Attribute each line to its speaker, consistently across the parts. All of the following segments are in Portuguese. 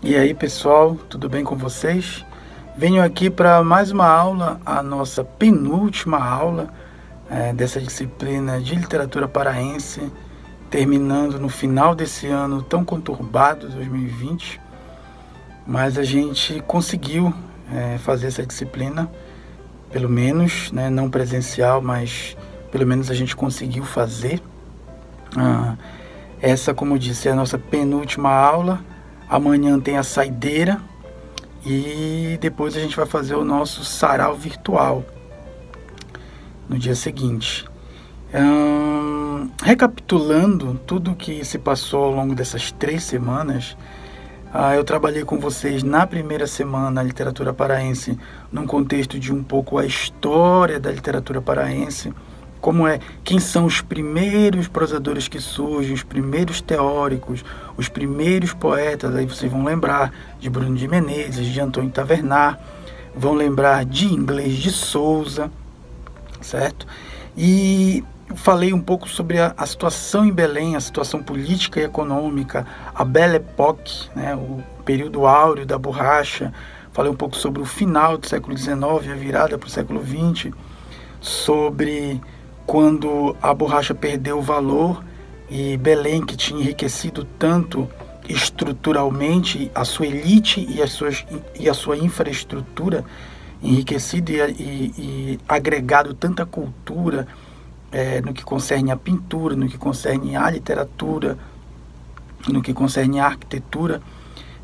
Speaker 1: E aí pessoal, tudo bem com vocês? Venho aqui para mais uma aula, a nossa penúltima aula dessa disciplina de literatura paraense, terminando no final desse ano tão conturbado, 2020, mas a gente conseguiu fazer essa disciplina, pelo menos, não presencial, mas pelo menos a gente conseguiu fazer. Essa, como eu disse, é a nossa penúltima aula. Amanhã tem a saideira e depois a gente vai fazer o nosso sarau virtual no dia seguinte. Recapitulando tudo o que se passou ao longo dessas 3 semanas, eu trabalhei com vocês na primeira semana a literatura paraense num contexto de um pouco a história da literatura paraense, quem são os primeiros prosadores que surgem, os primeiros teóricos, os primeiros poetas. Aí vocês vão lembrar de Bruno de Menezes, de Antônio Tavernar, vão lembrar de Inglês de Souza, certo? E falei um pouco sobre a situação em Belém, a situação política e econômica, a Belle Époque, o período áureo da borracha. Falei um pouco sobre o final do século XIX, a virada para o século XX, sobre quando a borracha perdeu o valor e Belém, que tinha enriquecido tanto estruturalmente a sua elite e a sua infraestrutura, enriquecido e agregado tanta cultura no que concerne à pintura, no que concerne à literatura, no que concerne à arquitetura.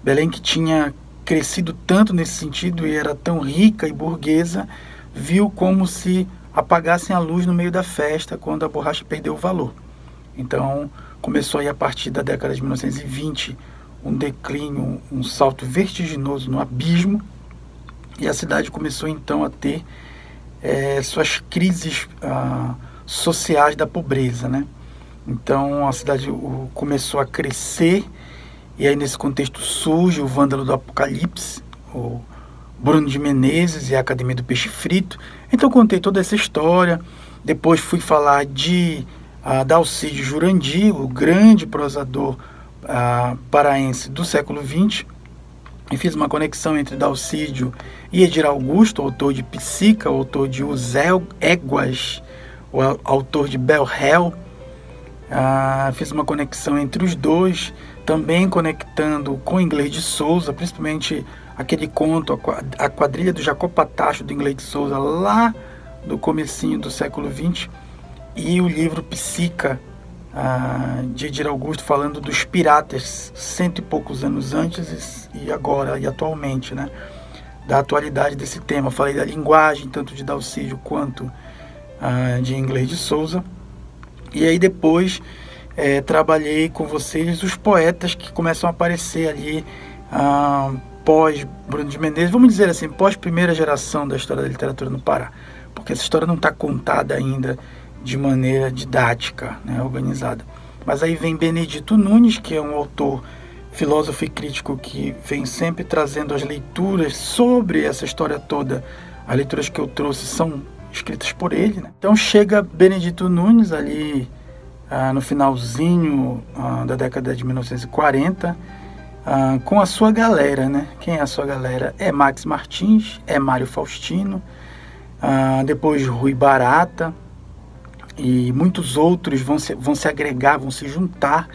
Speaker 1: Belém, que tinha crescido tanto nesse sentido e era tão rica e burguesa, viu como se apagassem a luz no meio da festa quando a borracha perdeu o valor. Então começou aí, a partir da década de 1920, um declínio, um salto vertiginoso no abismo, e a cidade começou então a ter suas crises sociais da pobreza, Então a cidade começou a crescer, e aí nesse contexto surge o Vândalo do Apocalipse, o Bruno de Menezes e a Academia do Peixe Frito. Então contei toda essa história. Depois fui falar de Dalcídio Jurandir, o grande prosador paraense do século XX, e fiz uma conexão entre Dalcídio e Edir Augusto, autor de Psica, autor de Os Éguas, o autor de Bel Réu. Fiz uma conexão entre os dois, também conectando com Inglês de Souza, principalmente aquele conto, a quadrilha do Jacopatacho do Inglês de Souza, lá do comecinho do século XX, e o livro Psica, de Edir Augusto, falando dos piratas 100 e poucos anos antes e agora, e atualmente, da atualidade desse tema. Falei da linguagem, tanto de Dalcídio quanto de Inglês de Souza. E aí depois trabalhei com vocês os poetas que começam a aparecer ali pós Bruno de Menezes, vamos dizer assim, pós primeira geração da história da literatura no Pará, porque essa história não está contada ainda de maneira didática, organizada. Mas aí vem Benedito Nunes, que é um autor, filósofo e crítico, que vem sempre trazendo as leituras sobre essa história toda. As leituras que eu trouxe são escritas por ele, Então chega Benedito Nunes ali no finalzinho da década de 1940, com a sua galera, Quem é a sua galera? É Max Martins, é Mário Faustino, depois Rui Barata, e muitos outros vão se agregar, vão se juntar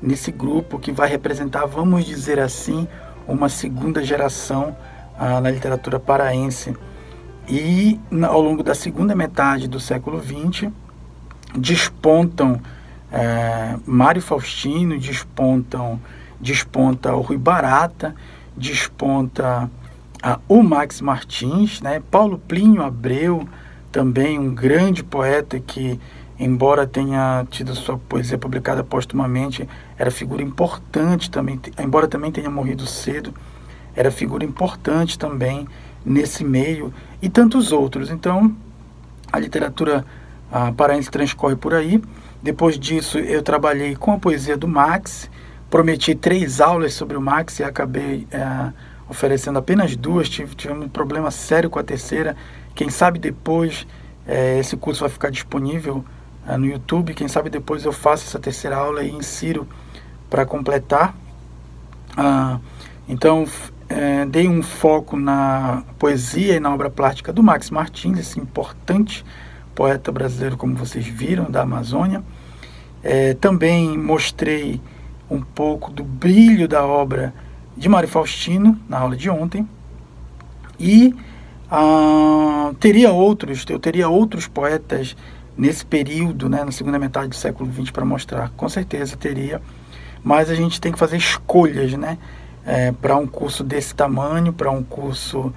Speaker 1: nesse grupo que vai representar, vamos dizer assim, uma segunda geração na literatura paraense. E ao longo da segunda metade do século XX despontam Mário Faustino, desponta o Rui Barata, desponta o Max Martins, Paulo Plínio Abreu, também um grande poeta que, embora tenha tido sua poesia publicada póstumamente, era figura importante também, embora também tenha morrido cedo, era figura importante também nesse meio, e tantos outros. Então a literatura paraense transcorre por aí. Depois disso eu trabalhei com a poesia do Max, prometi 3 aulas sobre o Max e acabei oferecendo apenas 2, tivemos um problema sério com a terceira. Quem sabe depois esse curso vai ficar disponível no YouTube, quem sabe depois eu faço essa terceira aula e insiro para completar. Então, dei um foco na poesia e na obra plástica do Max Martins, esse importante poeta brasileiro, como vocês viram, da Amazônia. Também mostrei um pouco do brilho da obra de Mário Faustino na aula de ontem. E eu teria outros poetas nesse período, né, na segunda metade do século XX para mostrar. Com certeza teria, mas a gente tem que fazer escolhas, né, para um curso desse tamanho, para um curso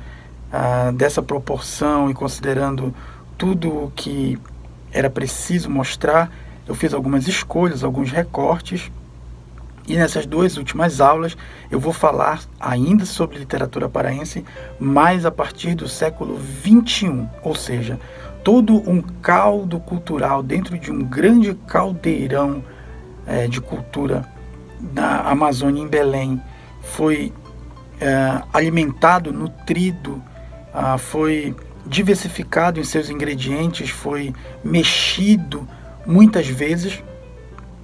Speaker 1: dessa proporção, e considerando tudo o que era preciso mostrar, eu fiz algumas escolhas, alguns recortes. E nessas duas últimas aulas eu vou falar ainda sobre literatura paraense, mas a partir do século XXI, ou seja, todo um caldo cultural dentro de um grande caldeirão de cultura da Amazônia em Belém foi alimentado, nutrido, foi diversificado em seus ingredientes, foi mexido muitas vezes,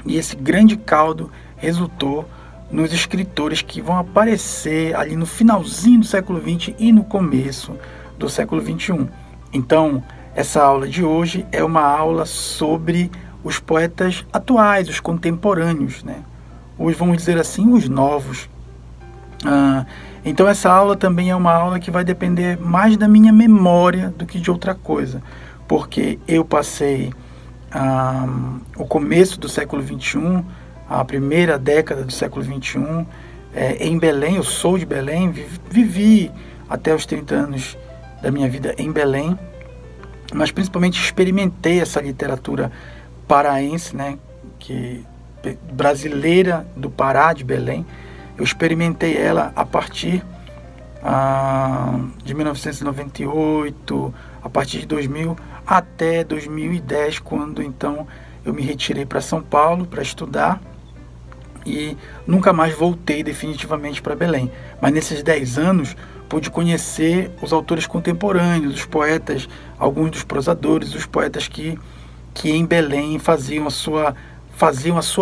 Speaker 1: e esse grande caldo resultou nos escritores que vão aparecer ali no finalzinho do século XX e no começo do século XXI. Então, essa aula de hoje é uma aula sobre os poetas atuais, os contemporâneos, né? Vamos dizer assim, os novos. Então, essa aula também é uma aula que vai depender mais da minha memória do que de outra coisa, porque eu passei o começo do século XXI, a primeira década do século XXI, em Belém. Eu sou de Belém, vivi até os 30 anos da minha vida em Belém, mas principalmente experimentei essa literatura paraense, né, brasileira do Pará, de Belém. Eu experimentei ela a partir de 1998, a partir de 2000 até 2010, quando então eu me retirei para São Paulo para estudar e nunca mais voltei definitivamente para Belém. Mas nesses 10 anos pude conhecer os autores contemporâneos, os poetas, alguns dos prosadores, os poetas que em Belém faziam a sua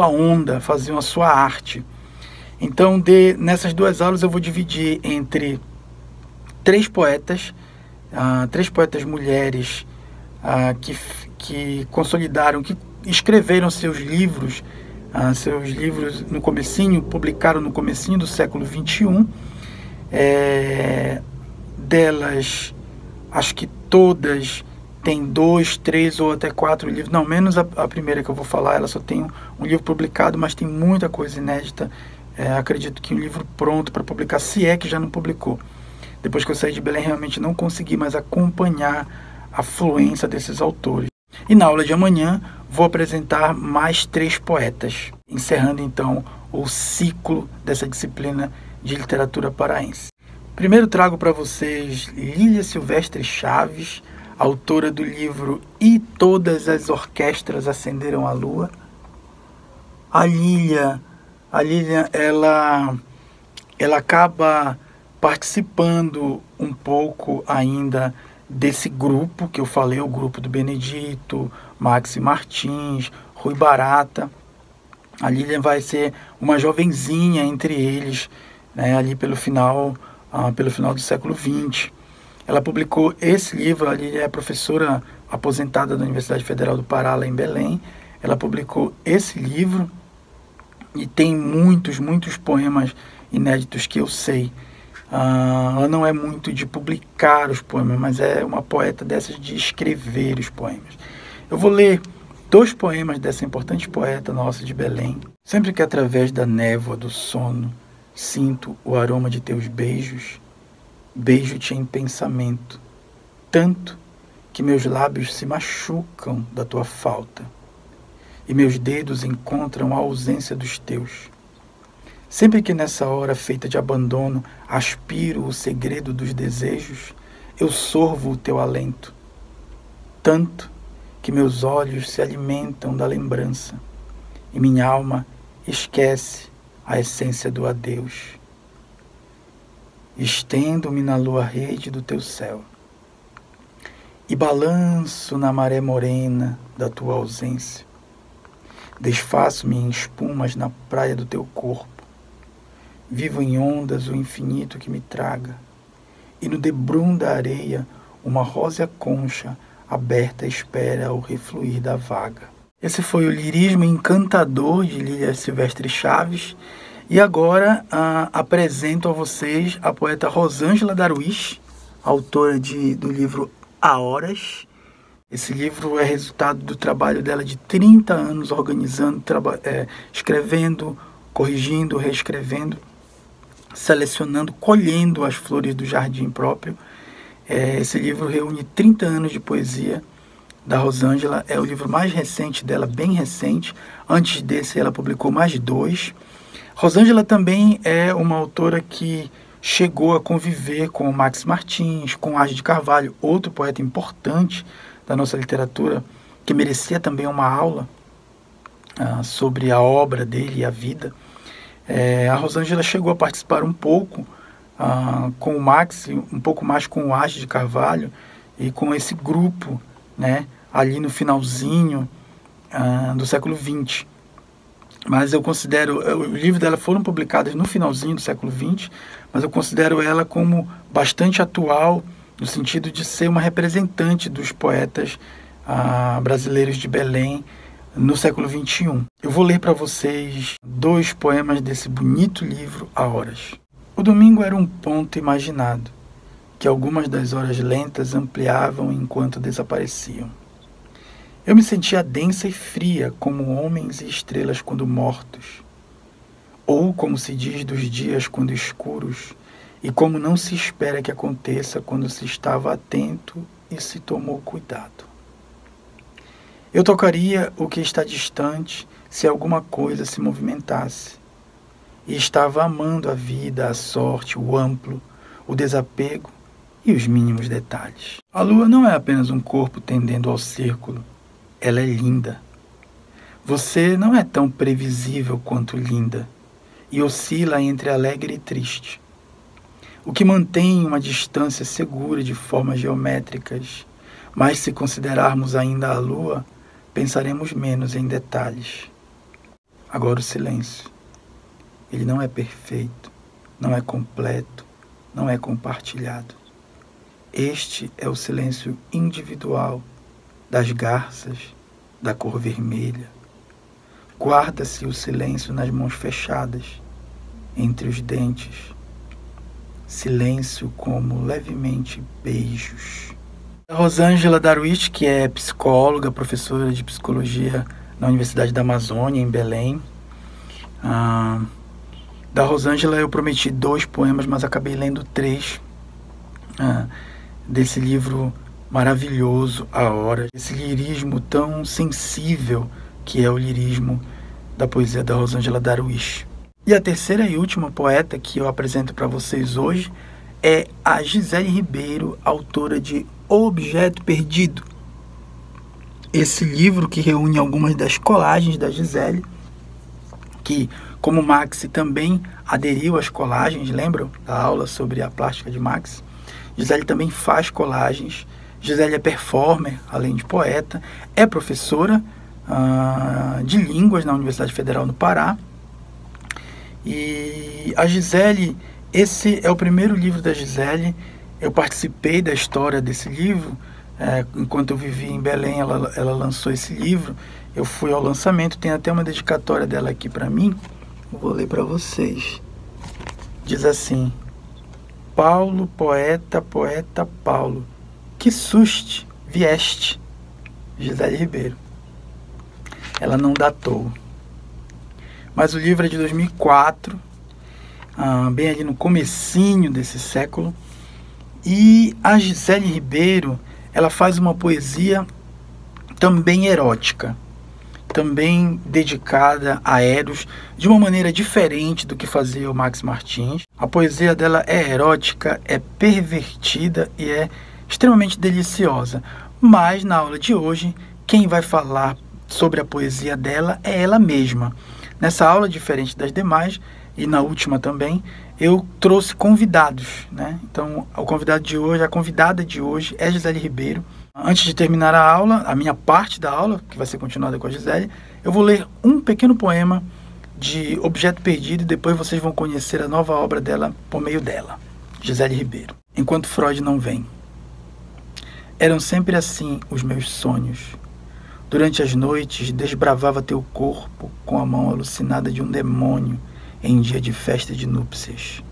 Speaker 1: onda, faziam a sua arte. Então, nessas duas aulas eu vou dividir entre três poetas mulheres que consolidaram, que escreveram seus livros no comecinho, publicaram no comecinho do século XXI. Delas, acho que todas têm 2, 3 ou até 4 livros, não, menos a primeira que eu vou falar, ela só tem um livro publicado, mas tem muita coisa inédita. Acredito que um livro pronto para publicar, se é que já não publicou. Depois que eu saí de Belém, realmente não consegui mais acompanhar a fluência desses autores. E na aula de amanhã vou apresentar mais 3 poetas, encerrando então o ciclo dessa disciplina de literatura paraense. Primeiro trago para vocês Lília Silvestre Chaves, autora do livro E Todas as Orquestras Acenderam a Lua. A Lília, ela acaba participando um pouco ainda desse grupo que eu falei, o grupo do Benedito, Max Martins, Rui Barata. A Lília vai ser uma jovenzinha entre eles, né, ali pelo final do século XX. Ela publicou esse livro. A Lília é professora aposentada da Universidade Federal do Pará, lá em Belém. Ela publicou esse livro e tem muitos poemas inéditos que eu sei. Ela não é muito de publicar os poemas, mas é uma poeta dessas de escrever os poemas. Eu vou ler 2 poemas dessa importante poeta nossa de Belém. Sempre que através da névoa do sono sinto o aroma de teus beijos, beijo-te em pensamento, tanto que meus lábios se machucam da tua falta e meus dedos encontram a ausência dos teus. Sempre que nessa hora feita de abandono aspiro o segredo dos desejos, eu sorvo o teu alento, tanto que meus olhos se alimentam da lembrança e minha alma esquece a essência do adeus. Estendo-me na lua rede do teu céu e balanço na maré morena da tua ausência. Desfaço-me em espumas na praia do teu corpo vivo em ondas o infinito que me traga, e no debrum da areia uma rósea concha aberta espera o refluir da vaga. Esse foi o lirismo encantador de Lília Silvestre Chaves, e agora apresento a vocês a poeta Rosângela Darwish, autora do livro Há Horas. Esse livro é resultado do trabalho dela de 30 anos organizando, escrevendo, corrigindo, reescrevendo, selecionando, colhendo as flores do jardim próprio. Esse livro reúne 30 anos de poesia da Rosângela, é o livro mais recente dela, bem recente. Antes desse ela publicou mais de 2. Rosângela também é uma autora que chegou a conviver com o Max Martins, com Age de Carvalho, outro poeta importante da nossa literatura, que merecia também uma aula sobre a obra dele e a vida. A Rosângela chegou a participar um pouco com o Max, um pouco mais com o Age de Carvalho, e com esse grupo, né, ali no finalzinho do século XX. Mas eu considero, o livro dela foram publicados no finalzinho do século XX, mas eu considero ela como bastante atual, no sentido de ser uma representante dos poetas brasileiros de Belém no século XXI. Eu vou ler para vocês 2 poemas desse bonito livro, Há Horas. O domingo era um ponto imaginado, que algumas das horas lentas ampliavam enquanto desapareciam. Eu me sentia densa e fria, como homens e estrelas quando mortos, ou como se diz dos dias quando escuros, e como não se espera que aconteça quando se estava atento e se tomou cuidado. Eu tocaria o que está distante se alguma coisa se movimentasse, e estava amando a vida, a sorte, o amplo, o desapego e os mínimos detalhes. A lua não é apenas um corpo tendendo ao círculo, ela é linda. Você não é tão previsível quanto linda, e oscila entre alegre e triste. O que mantém uma distância segura de formas geométricas, mas se considerarmos ainda a lua, pensaremos menos em detalhes. Agora o silêncio. Ele não é perfeito, não é completo, não é compartilhado. Este é o silêncio individual das garças, da cor vermelha. Guarda-se o silêncio nas mãos fechadas, entre os dentes. Silêncio como levemente beijos. A Rosângela Darwish, que é psicóloga, professora de psicologia na Universidade da Amazônia, em Belém. Da Rosângela eu prometi 2 poemas, mas acabei lendo 3 desse livro maravilhoso, Há Horas. Esse lirismo tão sensível que é o lirismo da poesia da Rosângela Darwish. E a terceira e última poeta que eu apresento para vocês hoje é a Gisele Ribeiro, autora de O Objeto Perdido. Esse livro que reúne algumas das colagens da Gisele, que, como Max, também aderiu às colagens, lembram da aula sobre a plástica de Max? Gisele também faz colagens. Gisele é performer, além de poeta, é professora de línguas na Universidade Federal do Pará. E a Gisele, esse é o primeiro livro da Gisele. Eu participei da história desse livro. Enquanto eu vivi em Belém, ela lançou esse livro. Eu fui ao lançamento, tem até uma dedicatória dela aqui para mim. Eu vou ler para vocês. Diz assim: Paulo, poeta, poeta Paulo, que suste, vieste. Gisele Ribeiro. Ela não datou. Mas o livro é de 2004, bem ali no comecinho desse século. E a Gisele Ribeiro, ela faz uma poesia também erótica, também dedicada a Eros, de uma maneira diferente do que fazia o Max Martins. A poesia dela é erótica, é pervertida e é extremamente deliciosa. Mas na aula de hoje, quem vai falar sobre a poesia dela é ela mesma. Nessa aula, diferente das demais, e na última também, eu trouxe convidados, né? Então, a convidada de hoje é Gisele Ribeiro. Antes de terminar a aula, a minha parte da aula, que vai ser continuada com a Gisele, eu vou ler um pequeno poema de Objeto Perdido, e depois vocês vão conhecer a nova obra dela por meio dela, Gisele Ribeiro. Enquanto Freud não vem. Eram sempre assim os meus sonhos. Durante as noites, desbravava teu corpo com a mão alucinada de um demônio em dia de festa de núpcias,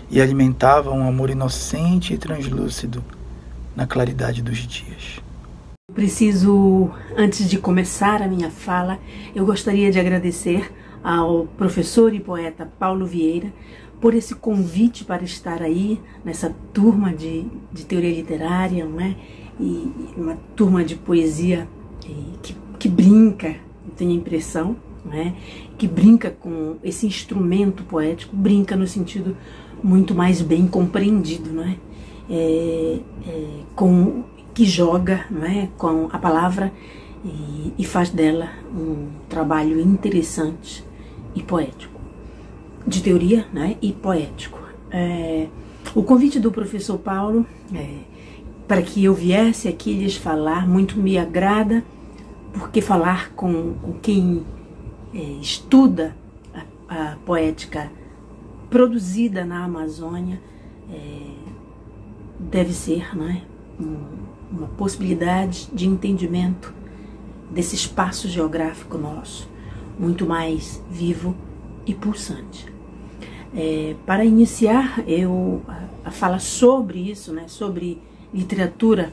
Speaker 1: e alimentava um amor inocente e translúcido na claridade dos dias.
Speaker 2: Preciso, antes de começar a minha fala, eu gostaria de agradecer ao professor e poeta Paulo Vieira por esse convite para estar aí nessa turma de teoria literária, não é? E uma turma de poesia que brinca, eu tenho a impressão, não é? Que brinca com esse instrumento poético, brinca no sentido muito mais bem compreendido, não é? Que joga, não é? Com a palavra e faz dela um trabalho interessante e poético, de teoria, né, e poético. O convite do professor Paulo para que eu viesse aqui lhes falar muito me agrada, porque falar com quem estuda a poética produzida na Amazônia deve ser, né, uma possibilidade de entendimento desse espaço geográfico nosso, muito mais vivo e pulsante. Para iniciar a fala sobre isso, né, sobre literatura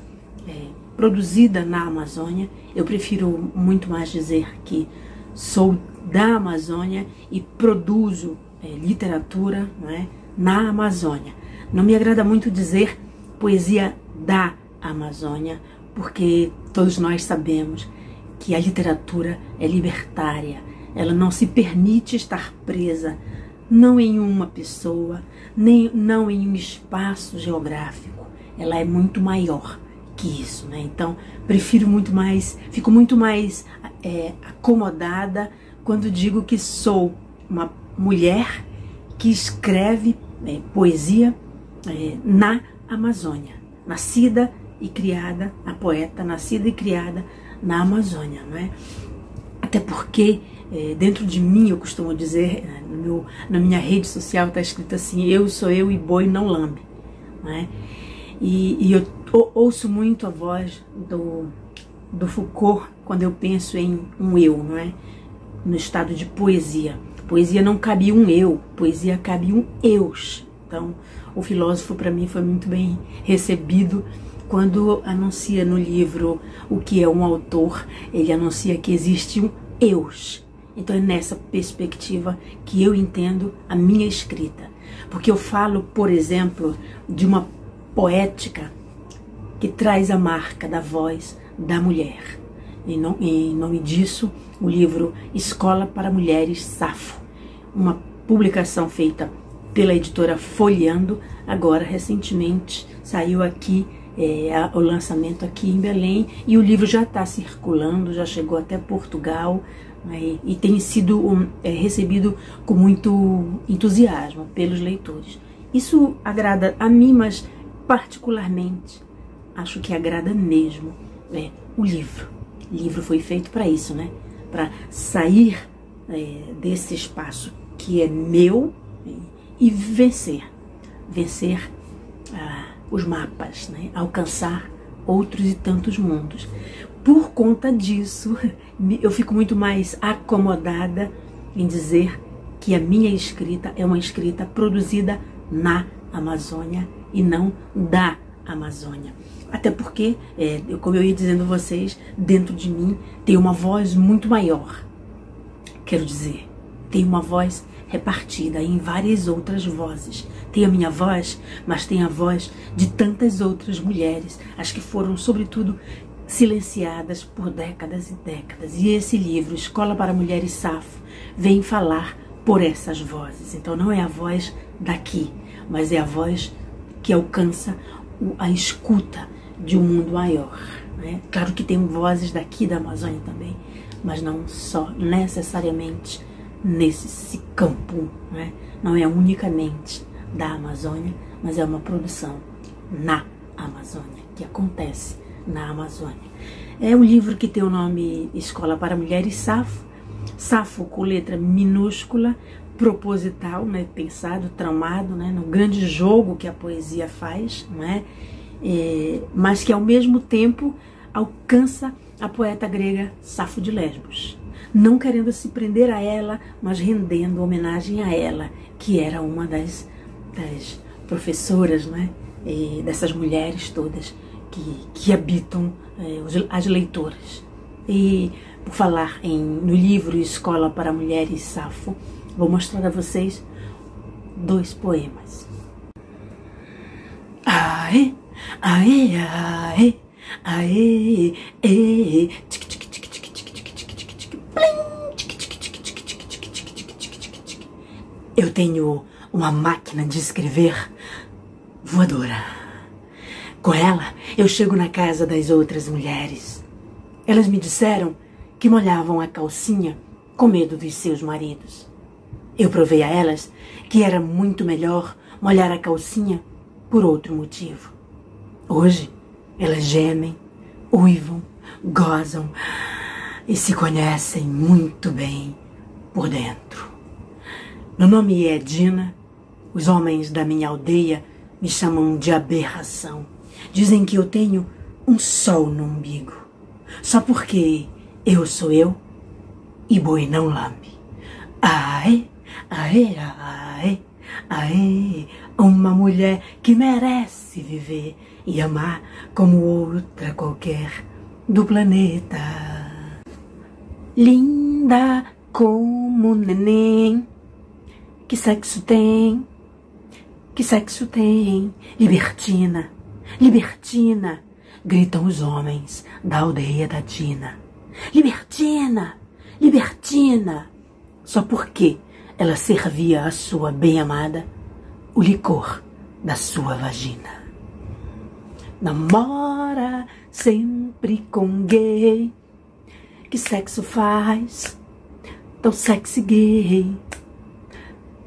Speaker 2: produzida na Amazônia, eu prefiro muito mais dizer que sou da Amazônia e produzo literatura, né, na Amazônia. Não me agrada muito dizer poesia da Amazônia, porque todos nós sabemos que a literatura é libertária. Ela não se permite estar presa, não em uma pessoa, não em um espaço geográfico. Ela é muito maior que isso, né? Então, fico muito mais acomodada quando digo que sou uma mulher que escreve poesia na Amazônia, nascida e criada, a poeta nascida e criada na Amazônia, não é? Até porque dentro de mim, eu costumo dizer, na minha rede social está escrito assim: eu sou eu e boi não lambe, não é? E eu ouço muito a voz do Foucault quando eu penso em um eu, não é? No estado de poesia. Poesia não cabe um eu, poesia cabe um eus. Então, o filósofo, para mim, foi muito bem recebido quando anuncia no livro o que é um autor. Ele anuncia que existe um eus. Então é nessa perspectiva que eu entendo a minha escrita. Porque eu falo, por exemplo, de uma poética que traz a marca da voz da mulher. Em nome disso, o livro Escola para Mulheres Safo, uma publicação feita pela editora Folheando, agora recentemente saiu aqui, o lançamento aqui em Belém, e o livro já está circulando, já chegou até Portugal, né, e tem sido recebido com muito entusiasmo pelos leitores. Isso agrada a mim, mas particularmente acho que agrada mesmo o livro. O livro foi feito para isso, né? Para sair desse espaço que é meu e vencer os mapas, né? Alcançar outros e tantos mundos. Por conta disso, eu fico muito mais acomodada em dizer que a minha escrita é uma escrita produzida na Amazônia e não da Amazônia. Até porque, como eu ia dizendo a vocês, dentro de mim tem uma voz muito maior. Quero dizer, tem uma voz repartida em várias outras vozes. Tem a minha voz, mas tem a voz de tantas outras mulheres, as que foram, sobretudo, silenciadas por décadas e décadas. E esse livro, Escola para Mulheres Safo, vem falar por essas vozes. Então não é a voz daqui, mas é a voz que alcança a escuta de um mundo maior, né? Claro que tem vozes daqui da Amazônia também, mas não só necessariamente nesse campo, né? Não é unicamente da Amazônia, mas é uma produção na Amazônia, que acontece na Amazônia. É um livro que tem o nome Escola para Mulheres Safo, Safo com letra minúscula, proposital, né, pensado, tramado, né, no grande jogo que a poesia faz, não é? Mas que ao mesmo tempo alcança a poeta grega Safo de Lesbos, não querendo se prender a ela, mas rendendo homenagem a ela, que era uma das professoras, né, dessas mulheres todas que habitam as leitoras. E por falar no livro Escola para Mulheres Safo, vou mostrar a vocês 2 poemas. Aê, aê, aê, aê, aê, eu tenho uma máquina de escrever voadora. Com ela, eu chego na casa das outras mulheres. Elas me disseram que molhavam a calcinha com medo dos seus maridos. Eu provei a elas que era muito melhor molhar a calcinha por outro motivo. Hoje, elas gemem, uivam, gozam e se conhecem muito bem por dentro. Meu nome é Dina. Os homens da minha aldeia me chamam de aberração. Dizem que eu tenho um sol no umbigo, só porque eu sou eu e boi não lambe. Aê, aê, aê, aê, uma mulher que merece viver e amar como outra qualquer do planeta. Linda como neném, que sexo tem, que sexo tem, libertina, libertina, gritam os homens da aldeia da Dina. Libertina, libertina, só porque ela servia à sua bem-amada o licor da sua vagina. Namora sempre com gay, que sexo faz tão sexy gay.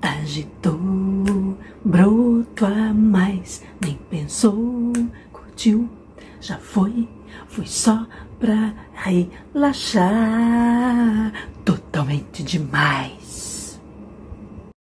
Speaker 2: Agitou, broto a mais, nem pensou, curtiu, já foi só pra relaxar, totalmente demais.